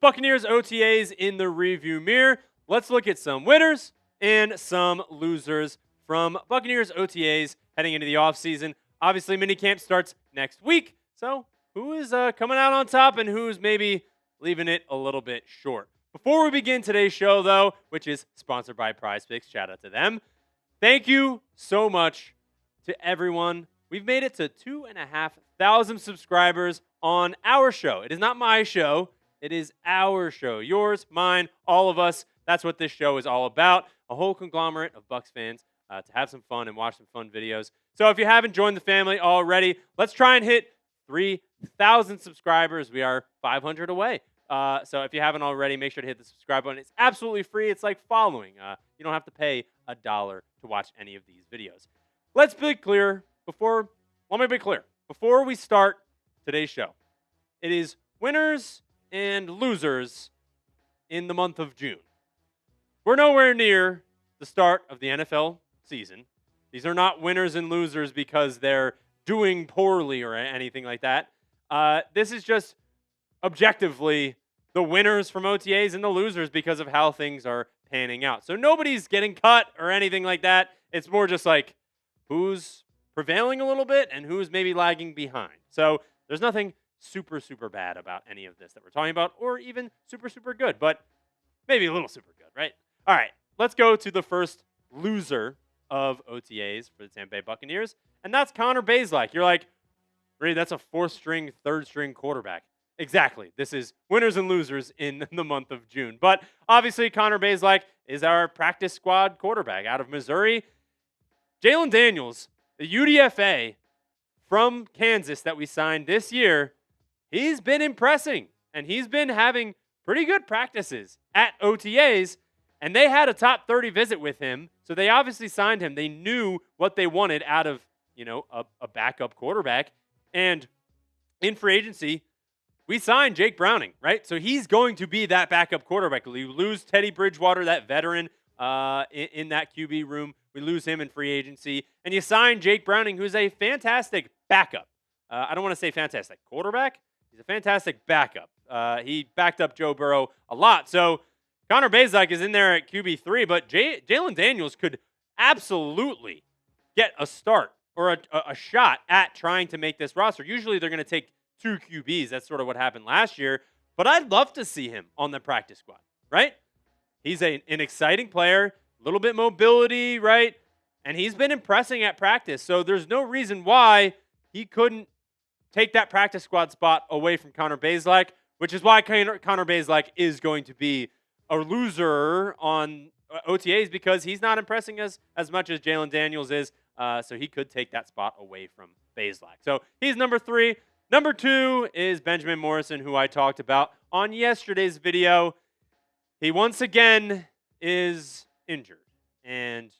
Buccaneers OTAs in the review mirror. Let's look at some winners and some losers from Buccaneers OTAs heading into the offseason. Obviously, minicamp starts next week, so who is coming out on top and who's maybe leaving it a little bit short? Before we begin today's show, though, which is sponsored by PrizePicks, shout out to them. Thank you so much to everyone. We've made it to 2,500 subscribers on our show. It is not my show. It is our show. Yours, mine, all of us. That's what this show is all about. A whole conglomerate of Bucs fans to have some fun and watch some fun videos. So if you haven't joined the family already, let's try and hit 3,000 subscribers. We are 500 away. So if you haven't already, make sure to hit the subscribe button. It's absolutely free. It's like following. You don't have to pay $1 to watch any of these videos. Let's be clear before we start today's show. It is winners and losers in the month of June. We're nowhere near the start of the NFL season. These are not winners and losers because they're doing poorly or anything like that. This is just objectively the winners from OTAs and the losers because of how things are panning out. So nobody's getting cut or anything like that. It's more just like who's prevailing a little bit and who's maybe lagging behind. So there's nothing super, super bad about any of this that we're talking about, or even super, super good, but maybe a little super good, right? All right, let's go to the first loser of OTAs for the Tampa Bay Buccaneers, and that's Connor Bazelak. You're like, Reed, that's a fourth-string, third-string quarterback. Exactly. This is winners and losers in the month of June. But obviously, Connor Bazelak is our practice squad quarterback out of Missouri. Jalen Daniels, the UDFA from Kansas that we signed this year, he's been impressing, and he's been having pretty good practices at OTAs, and they had a top 30 visit with him, so they obviously signed him. They knew what they wanted out of, a backup quarterback. And in free agency, we signed Jake Browning, right? So he's going to be that backup quarterback. We lose Teddy Bridgewater, that veteran in that QB room. We lose him in free agency. And you sign Jake Browning, who's a fantastic backup. I don't want to say fantastic quarterback. He's a fantastic backup. He backed up Joe Burrow a lot. So Connor Bazelak is in there at QB3, but Jalen Daniels could absolutely get a start or a shot at trying to make this roster. Usually they're going to take 2 QBs. That's sort of what happened last year. But I'd love to see him on the practice squad, right? He's an exciting player, a little bit mobility, right? And he's been impressing at practice. So there's no reason why he couldn't take that practice squad spot away from Connor Bazelak, which is why Connor Bazelak is going to be a loser on OTAs because he's not impressing as much as Jalen Daniels is. So he could take that spot away from Bazelak. So he's number 3. Number 2 is Benjamin Morrison, who I talked about on yesterday's video. He once again is injured. And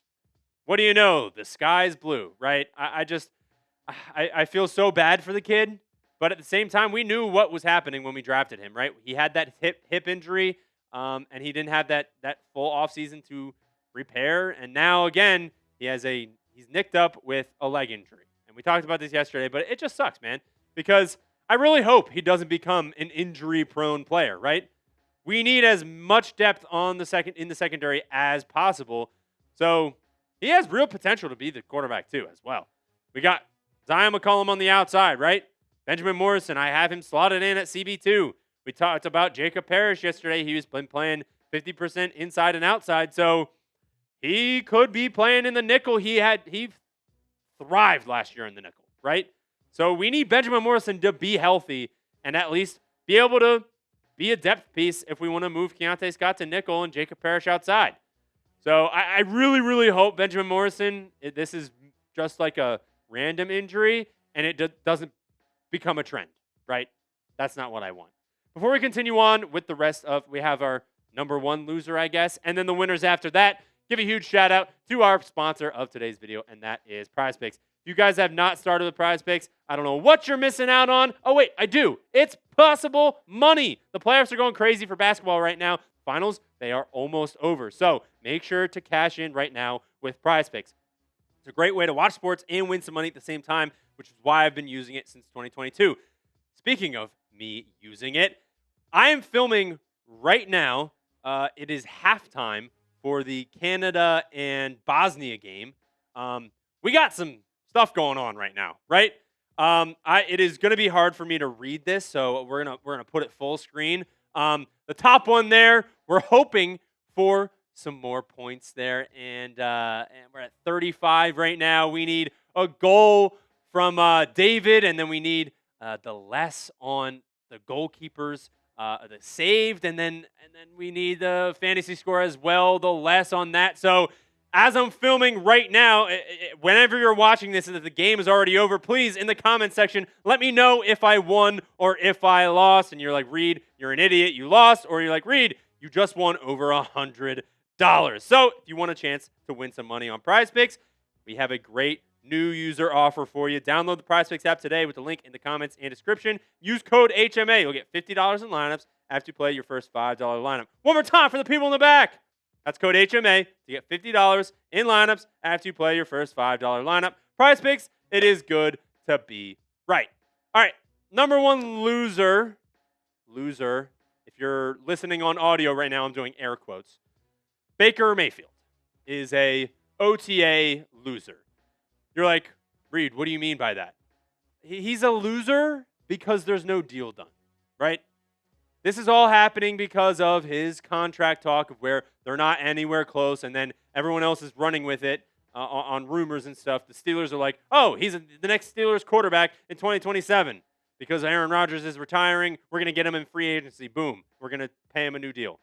what do you know? The sky's blue, right? I feel so bad for the kid. But at the same time, we knew what was happening when we drafted him, right? He had that hip injury, and he didn't have that full offseason to repair. And now, again, he's nicked up with a leg injury. And we talked about this yesterday, but it just sucks, man. Because I really hope he doesn't become an injury-prone player, right? We need as much depth in the secondary as possible. So he has real potential to be the quarterback too, as well. We got Zion McCollum on the outside, right? Benjamin Morrison, I have him slotted in at CB2. We talked about Jacob Parrish yesterday. He's been playing 50% inside and outside, so he could be playing in the nickel. He thrived last year in the nickel, right? So we need Benjamin Morrison to be healthy and at least be able to be a depth piece if we want to move Keontae Scott to nickel and Jacob Parrish outside. So I really, really hope Benjamin Morrison, this is just like a random injury and it doesn't become a trend, right? That's not what I want. Before we continue on with the rest of, we have our number 1 loser, I guess, and then the winners after that. Give a huge shout out to our sponsor of today's video, and that is PrizePicks. If you guys have not started with PrizePicks, I don't know what you're missing out on. Oh, wait, I do. It's possible money. The playoffs are going crazy for basketball right now. Finals, they are almost over. So make sure to cash in right now with PrizePicks. It's a great way to watch sports and win some money at the same time, which is why I've been using it since 2022. Speaking of me using it, I am filming right now, it is halftime for the Canada and Bosnia game. We got some stuff going on right now, right? It is going to be hard for me to read this, so we're gonna put it full screen. The top one there, we're hoping for some more points there, and we're at 35 right now. We need a goal from David, and then we need the less on the goalkeepers, the saved, and then we need the fantasy score as well, the less on that. So as I'm filming right now, whenever you're watching this and the game is already over, please, in the comment section, let me know if I won or if I lost. And you're like, Reed, you're an idiot, you lost. Or you're like, Reed, you just won over $100. So if you want a chance to win some money on Prize Picks, we have a great new user offer for you. Download the Prize Picks app today with the link in the comments and description. Use code HMA. You'll get $50 in lineups after you play your first $5 lineup. One more time for the people in the back. That's code HMA to get $50 in lineups after you play your first $5 lineup. Prize Picks, it is good to be right. All right, number one loser. If you're listening on audio right now, I'm doing air quotes. Baker Mayfield is a OTA loser. You're like, Reed, what do you mean by that? He's a loser because there's no deal done, right? This is all happening because of his contract talk of where they're not anywhere close, and then everyone else is running with it on rumors and stuff. The Steelers are like, oh, he's the next Steelers quarterback in 2027 because Aaron Rodgers is retiring. We're going to get him in free agency. Boom. We're going to pay him a new deal.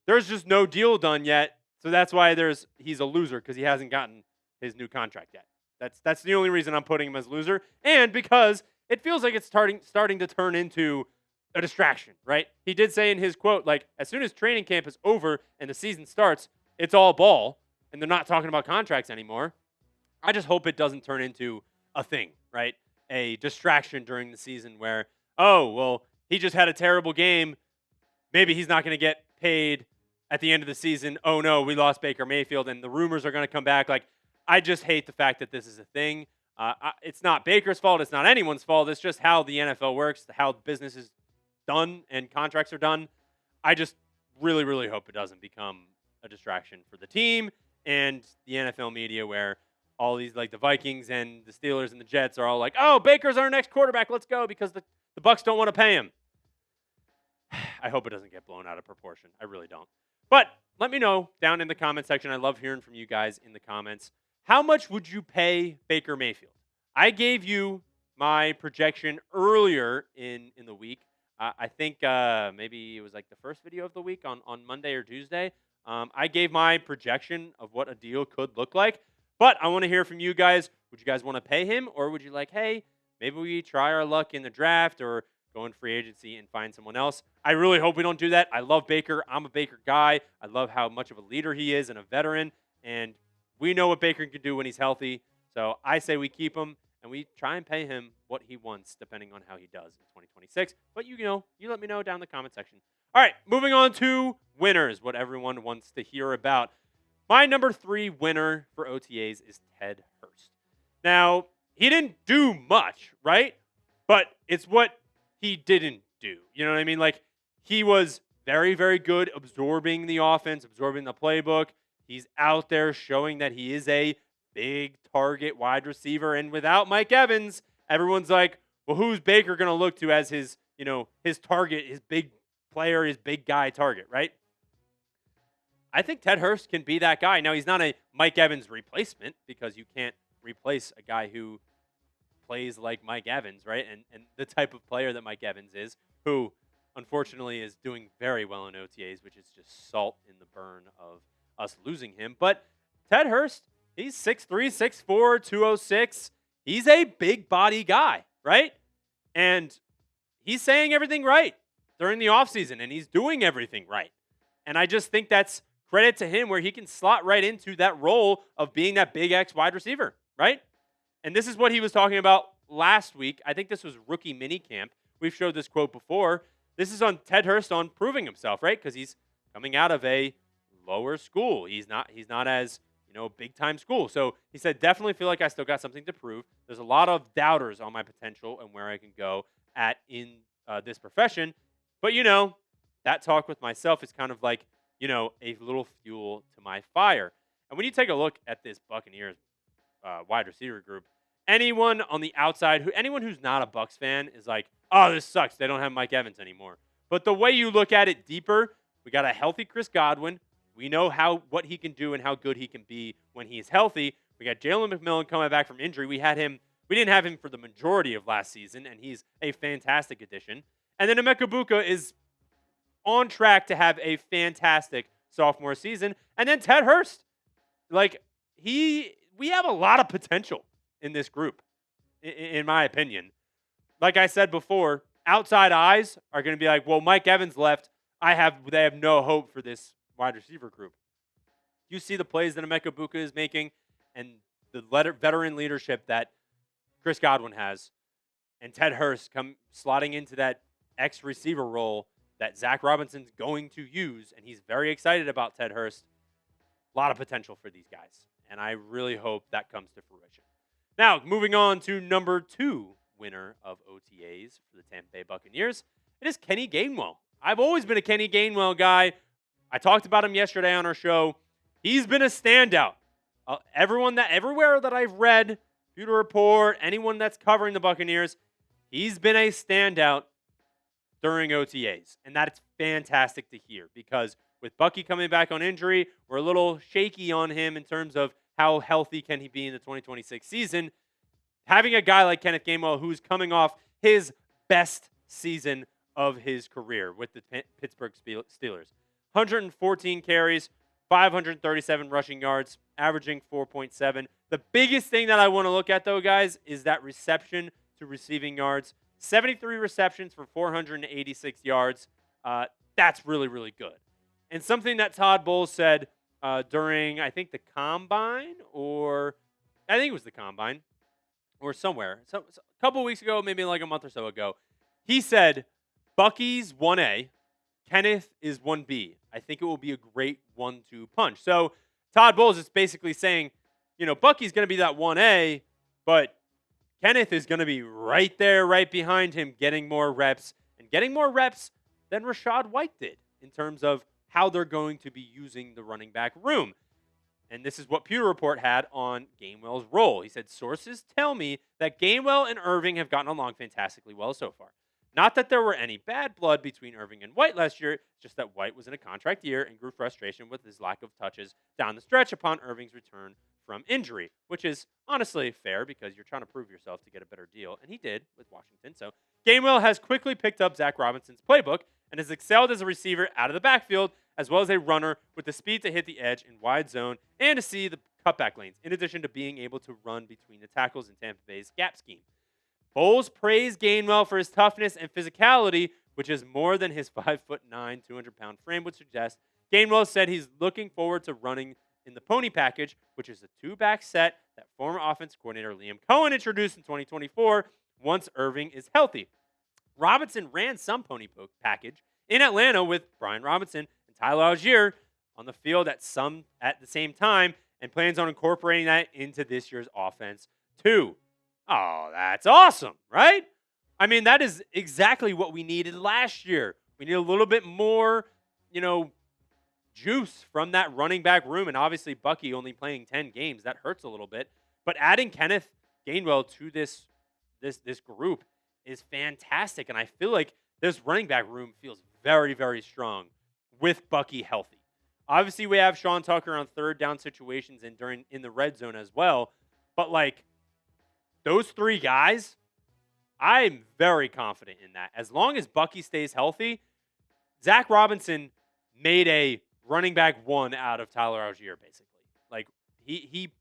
There's just no deal done yet, so that's why he's a loser because he hasn't gotten his new contract yet. That's the only reason I'm putting him as loser, and because it feels like it's starting to turn into a distraction, right? He did say in his quote, like, as soon as training camp is over and the season starts, it's all ball, and they're not talking about contracts anymore. I just hope it doesn't turn into a thing, right? A distraction during the season where, oh, well, he just had a terrible game. Maybe he's not going to get paid at the end of the season. Oh, no, we lost Baker Mayfield, and the rumors are going to come back. Like, I just hate the fact that this is a thing. It's not Baker's fault. It's not anyone's fault. It's just how the NFL works, how business is done and contracts are done. I just really, really hope it doesn't become a distraction for the team and the NFL media where all these, like the Vikings and the Steelers and the Jets are all like, oh, Baker's our next quarterback. Let's go because the Bucs don't want to pay him. I hope it doesn't get blown out of proportion. I really don't. But let me know down in the comment section. I love hearing from you guys in the comments. How much would you pay Baker Mayfield? I gave you my projection earlier in the week. I think maybe it was like the first video of the week on Monday or Tuesday. I gave my projection of what a deal could look like. But I want to hear from you guys. Would you guys want to pay him? Or would you like, hey, maybe we try our luck in the draft or go in free agency and find someone else? I really hope we don't do that. I love Baker. I'm a Baker guy. I love how much of a leader he is and a veteran. And we know what Baker can do when he's healthy. So I say we keep him. And we try and pay him what he wants, depending on how he does in 2026. But you let me know down in the comment section. All right, moving on to winners, what everyone wants to hear about. My number 3 winner for OTAs is Ted Hurst. Now, he didn't do much, right? But it's what he didn't do. You know what I mean? Like, he was very, very good absorbing the offense, absorbing the playbook. He's out there showing that he is a big target wide receiver, and without Mike Evans, everyone's like, well, who's Baker going to look to as his target, his big player, his big guy target, right? I think Ted Hurst can be that guy. Now, he's not a Mike Evans replacement because you can't replace a guy who plays like Mike Evans, right? And the type of player that Mike Evans is, who unfortunately is doing very well in OTAs, which is just salt in the burn of us losing him. But Ted Hurst, he's 6'3", 6'4", 206. He's a big body guy, right? And he's saying everything right during the offseason, and he's doing everything right. And I just think that's credit to him where he can slot right into that role of being that big X wide receiver, right? And this is what he was talking about last week. I think this was rookie minicamp. We've showed this quote before. This is on Ted Hurst on proving himself, right? Because he's coming out of a lower school. He's not as big time school. So he said, definitely feel like I still got something to prove. There's a lot of doubters on my potential and where I can go in this profession. But that talk with myself is kind of like, a little fuel to my fire. And when you take a look at this Buccaneers wide receiver group, anyone on the outside, anyone who's not a Bucs fan is like, oh, this sucks. They don't have Mike Evans anymore. But the way you look at it deeper, we got a healthy Chris Godwin. We know what he can do and how good he can be when he's healthy. We got Jalen McMillan coming back from injury. We didn't have him for the majority of last season, and he's a fantastic addition. And then Emeka Buka is on track to have a fantastic sophomore season. And then Ted Hurst, we have a lot of potential in this group, in my opinion. Like I said before, outside eyes are going to be like, well, Mike Evans left. They have no hope for this wide receiver group. You see the plays that Emeka Buka is making and the veteran leadership that Chris Godwin has, and Ted Hurst come slotting into that X receiver role that Zac Robinson's going to use, and he's very excited about Ted Hurst. A lot of potential for these guys, and I really hope that comes to fruition. Now, moving on to number 2 winner of OTAs for the Tampa Bay Buccaneers, it is Kenny Gainwell. I've always been a Kenny Gainwell guy. I talked about him yesterday on our show. He's been a standout. Everywhere that I've read, Pewter Report, anyone that's covering the Buccaneers, he's been a standout during OTAs. And that's fantastic to hear because with Bucky coming back on injury, we're a little shaky on him in terms of how healthy can he be in the 2026 season. Having a guy like Kenneth Gainwell who's coming off his best season of his career with the Pittsburgh Steelers. 114 carries, 537 rushing yards, averaging 4.7. The biggest thing that I want to look at, though, guys, is that reception to receiving yards. 73 receptions for 486 yards. That's really, really good. And something that Todd Bowles said during, I think, the Combine, or somewhere. So a couple weeks ago, maybe like a month or so ago, he said, Bucky's 1A, Kenneth is 1B. I think it will be a great 1-2 punch. So Todd Bowles is basically saying, Bucky's going to be that 1A, but Kenneth is going to be right there, right behind him, getting more reps than Rachaad White did in terms of how they're going to be using the running back room. And this is what Pewter Report had on Gainwell's role. He said, sources tell me that Gainwell and Irving have gotten along fantastically well so far. Not that there were any bad blood between Irving and White last year, just that White was in a contract year and grew frustration with his lack of touches down the stretch upon Irving's return from injury, which is honestly fair because you're trying to prove yourself to get a better deal, and he did with Washington. So Gainwell has quickly picked up Zac Robinson's playbook and has excelled as a receiver out of the backfield, as well as a runner with the speed to hit the edge in wide zone and to see the cutback lanes, in addition to being able to run between the tackles in Tampa Bay's gap scheme. Bowles praised Gainwell for his toughness and physicality, which is more than his 5'9", 200-pound frame would suggest. Gainwell said he's looking forward to running in the pony package, which is a 2-back set that former offense coordinator Liam Coen introduced in 2024 once Irving is healthy. Robinson ran some pony package in Atlanta with Brian Robinson and Tyler Algier on the field at the same time and plans on incorporating that into this year's offense too. Oh, that's awesome, right? I mean, that is exactly what we needed last year. We need a little bit more, juice from that running back room. And obviously, Bucky only playing 10 games. That hurts a little bit. But adding Kenneth Gainwell to this group is fantastic. And I feel like this running back room feels very, very strong with Bucky healthy. Obviously, we have Sean Tucker on third down situations and in the red zone as well. But, those 3 guys, I'm very confident in that. As long as Bucky stays healthy, Zac Robinson made a running back 1 out of Tyler Algier, basically. He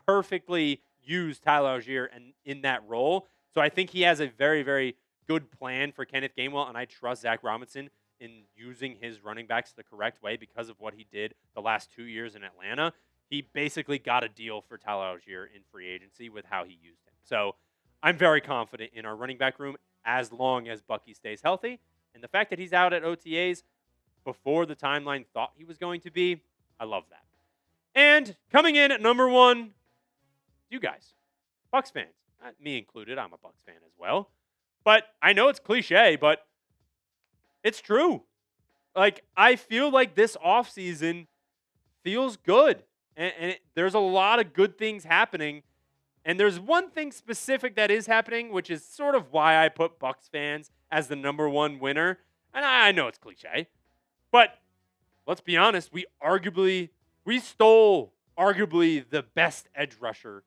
perfectly used Tyler Algier in that role. So I think he has a very, very good plan for Kenneth Gainwell, and I trust Zac Robinson in using his running backs the correct way because of what he did the last 2 years in Atlanta. He basically got a deal for Tyler Algier in free agency with how he used him. So I'm very confident in our running back room as long as Bucky stays healthy. And the fact that he's out at OTAs before the timeline thought he was going to be, I love that. And coming in at number 1, you guys, Bucs fans. Me included, I'm a Bucs fan as well. But I know it's cliche, but it's true. Like, I feel like this offseason feels good. And there's a lot of good things happening. And there's one thing specific that is happening, which is sort of why I put Bucs fans as the number one winner. And I know it's cliche, but let's be honest, we stole arguably the best edge rusher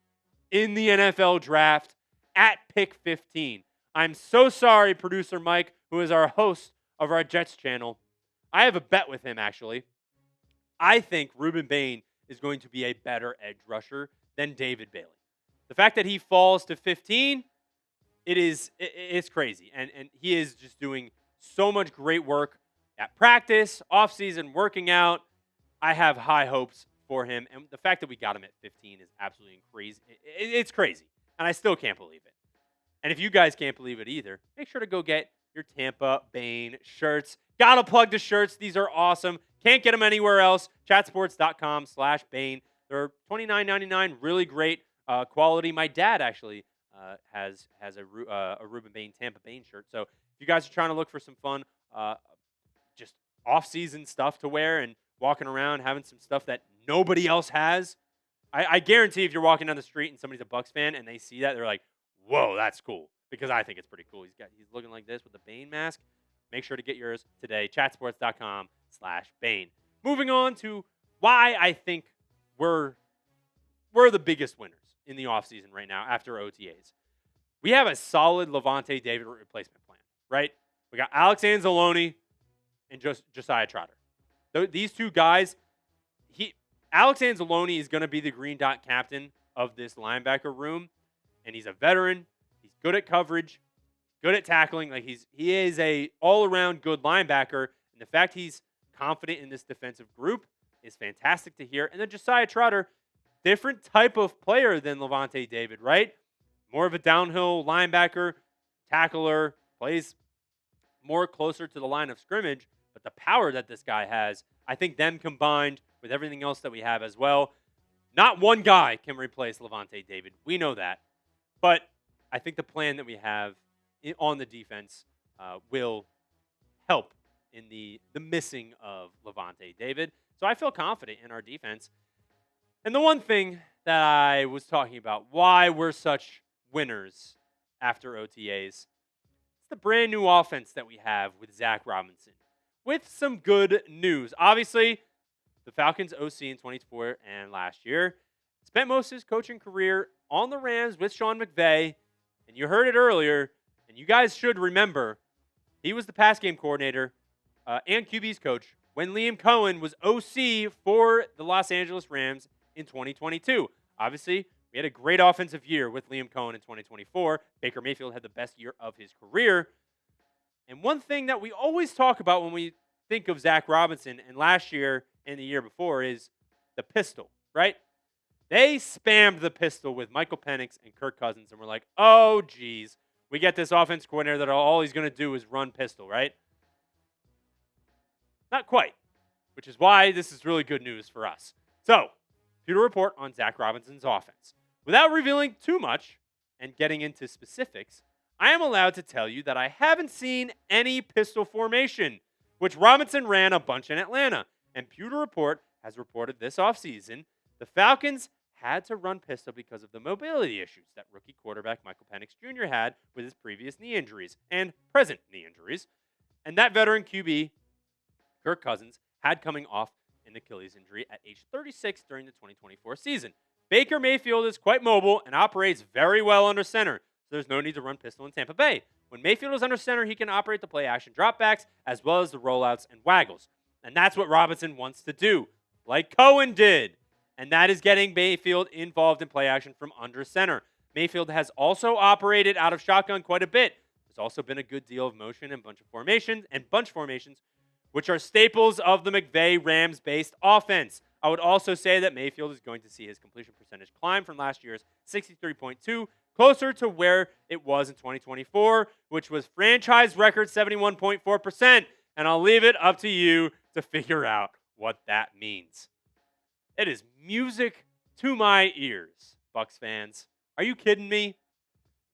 in the NFL draft at pick 15. I'm so sorry, producer Mike, who is our host of our Jets channel. I have a bet with him, actually. I think Ruben Bain is going to be a better edge rusher than David Bailey. The fact that he falls to 15, it's crazy. And he is just doing so much great work at practice, offseason, working out. I have high hopes for him. And the fact that we got him at 15 is absolutely crazy. It's crazy. And I still can't believe it. And if you guys can't believe it either, make sure to go get your Tampa Bain shirts. Gotta plug the shirts. These are awesome. Can't get them anywhere else. Chatsports.com/Bain. They're $29.99. Really great quality. My dad actually has a Ruben Bain Tampa Bain shirt. So if you guys are trying to look for some fun, just off-season stuff to wear and walking around having some stuff that nobody else has, I guarantee if you're walking down the street and somebody's a Bucs fan and they see that, they're like, whoa, that's cool. Because I think it's pretty cool. He's looking like this with the Bain mask. Make sure to get yours today. Chatsports.com/Bain. Moving on to why I think we're the biggest winners in the offseason right now after OTAs. We have a solid Lavonte David replacement plan, right? We got Alex Anzalone and Josiah Trotter. These two guys, Alex Anzalone is going to be the green dot captain of this linebacker room, and he's a veteran. He's good at coverage, good at tackling. Like he is a all-around good linebacker, and the fact he's confident in this defensive group is fantastic to hear. And then Josiah Trotter, different type of player than Lavonte David, right? More of a downhill linebacker, tackler, plays more closer to the line of scrimmage. But the power that this guy has, I think them combined with everything else that we have as well, not one guy can replace Lavonte David. We know that. But I think the plan that we have on the defense will help in the missing of Lavonte David. So I feel confident in our defense. And the one thing that I was talking about, why we're such winners after OTAs, it's the brand new offense that we have with Zac Robinson. With some good news. Obviously, the Falcons OC in 2024 and last year spent most of his coaching career on the Rams with Sean McVay. And you heard it earlier, and you guys should remember, he was the pass game coordinator and QB's coach when Liam Coen was OC for the Los Angeles Rams in 2022. Obviously, we had a great offensive year with Liam Coen in 2024. Baker Mayfield had the best year of his career. And one thing that we always talk about when we think of Zac Robinson, and last year and the year before, is the pistol, right? They spammed the pistol with Michael Penix and Kirk Cousins, and we're like, oh, geez, we get this offense coordinator that all he's going to do is run pistol, right? Not quite, which is why this is really good news for us. So, Pewter Report on Zac Robinson's offense. Without revealing too much and getting into specifics, I am allowed to tell you that I haven't seen any pistol formation, which Robinson ran a bunch in Atlanta. And Pewter Report has reported this offseason the Falcons had to run pistol because of the mobility issues that rookie quarterback Michael Penix Jr. had with his previous knee injuries and present knee injuries. And that veteran QB, Kirk Cousins, had coming off an Achilles injury at age 36 during the 2024 season. Baker Mayfield is quite mobile and operates very well under center, so there's no need to run pistol in Tampa Bay. When Mayfield is under center, he can operate the play-action dropbacks as well as the rollouts and waggles. And that's what Robinson wants to do, like Coen did. And that is getting Mayfield involved in play-action from under center. Mayfield has also operated out of shotgun quite a bit. There's also been a good deal of motion and bunch formations, which are staples of the McVay-Rams-based offense. I would also say that Mayfield is going to see his completion percentage climb from last year's 63.2 closer to where it was in 2024, which was franchise record 71.4%. And I'll leave it up to you to figure out what that means. It is music to my ears, Bucs fans. Are you kidding me?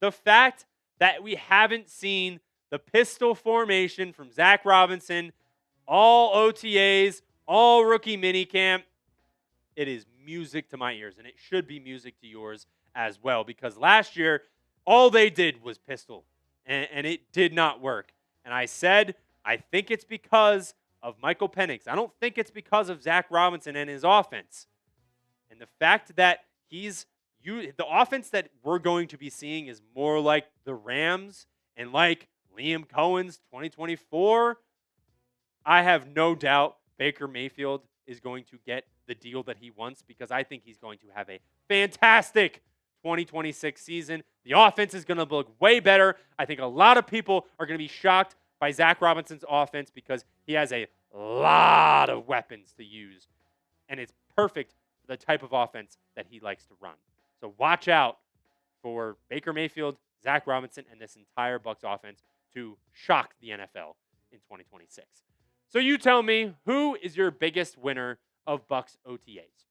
The fact that we haven't seen the pistol formation from Zac Robinson all OTAs, all rookie minicamp. It is music to my ears, and it should be music to yours as well, because last year, all they did was pistol, and it did not work. And I said, I think it's because of Michael Penix. I don't think it's because of Zac Robinson and his offense. And the fact that the offense that we're going to be seeing is more like the Rams and like Liam Coen's 2024. I have no doubt Baker Mayfield is going to get the deal that he wants, because I think he's going to have a fantastic 2026 season. The offense is going to look way better. I think a lot of people are going to be shocked by Zac Robinson's offense because he has a lot of weapons to use, and it's perfect for the type of offense that he likes to run. So watch out for Baker Mayfield, Zac Robinson, and this entire Bucs offense to shock the NFL in 2026. So you tell me, who is your biggest winner of Bucs OTAs?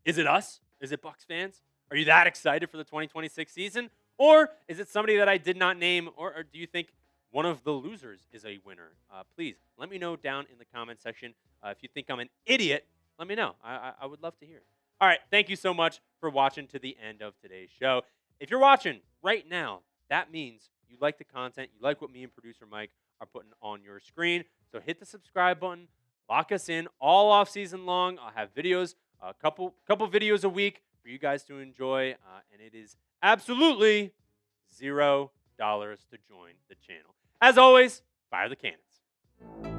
Is it us? Is it Bucs fans? Are you that excited for the 2026 season? Or is it somebody that I did not name? Or do you think one of the losers is a winner? Please let me know down in the comment section. If you think I'm an idiot, let me know. I would love to hear it. All right. Thank you so much for watching to the end of today's show. If you're watching right now, that means you like the content. You like what me and producer Mike are putting on your screen. So hit the subscribe button. Lock us in all off season long. I'll have videos, a couple videos a week for you guys to enjoy. And it is absolutely $0 to join the channel. As always, fire the cannons.